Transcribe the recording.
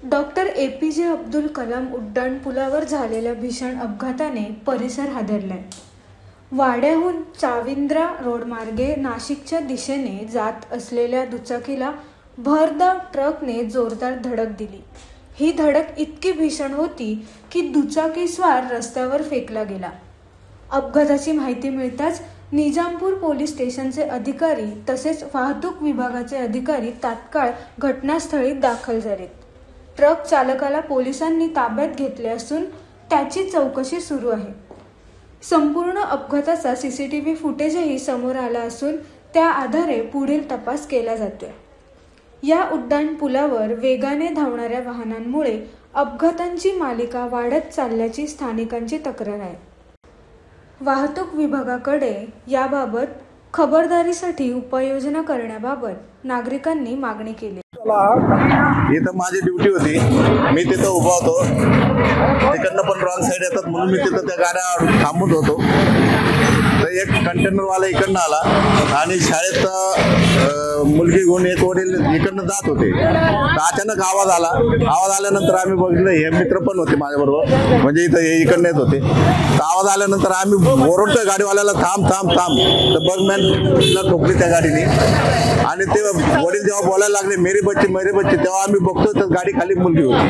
Doctor APJ. Abdul Kalam उड्डाणपुलावर झालेल्या भीषण अपघाताने परिसर हादरलाय। वाड्याहून चाविंद्रा रोडमार्गे नाशिकच्या दिशेने जात असलेल्या दुचाकीला भरधाव ट्रकने जोरदार धडक दिली। ही धडक इतकी भीषण होती की दुचाकीस्वार रस्त्यावर फेकला गेला। अपघाताची माहिती मिळताच निजामपूर पोलीस स्टेशनचे अधिकारी तसेच वाहतूक विभागाचे अधिकारी तात्काळ घटनास्थळी दाखल झाले। ट्रक चालकाला पोलिसांनी ताब्यात घेतले असून त्याची चौकशी सुरू आहे। संपूर्ण अपघाताचा सीसीटीव्ही फुटेजही समोर आला असून त्या आधारे पुढील तपास केला जातोय। या उड्डाणपुलावर वेगाने धावणाऱ्या वाहनांमुळे अपघातांची मालिका वाढत चालल्याची स्थानिकांची तक्रार आहे। वाहतूक विभागाकडे याबाबत खबरदारीसाठी उपाययोजना करण्याबाबत नागरिकांनी मागणी केली। इथं माझी ड्युटी होती, मी तिथं उभा होतो, तिकडनं पण रॉंग साईड येतात म्हणून मी तिथं त्या गाड्या थांबत होतो। तर एक कंटेनरवाला इकडनं आला आणि शाळेत मुलगी घेऊन एक वडील इकडनं जात होते। तर अचानक आवाज आल्यानंतर आम्ही बघितलं, हे मित्र पण होते माझ्याबरोबर, म्हणजे इथं हे इकडनं येत होते। तर आवाज आल्यानंतर आम्ही ओरडतोय गाडीवाल्याला, थांब थांब थांब। तर बगमॅनला ठोकली त्या गाडीने आणि ते वडील जेव्हा बोलायला लागले मेरी बच्ची तेव्हा आम्ही बघतोय तर गाडी खाली मुलगी होती।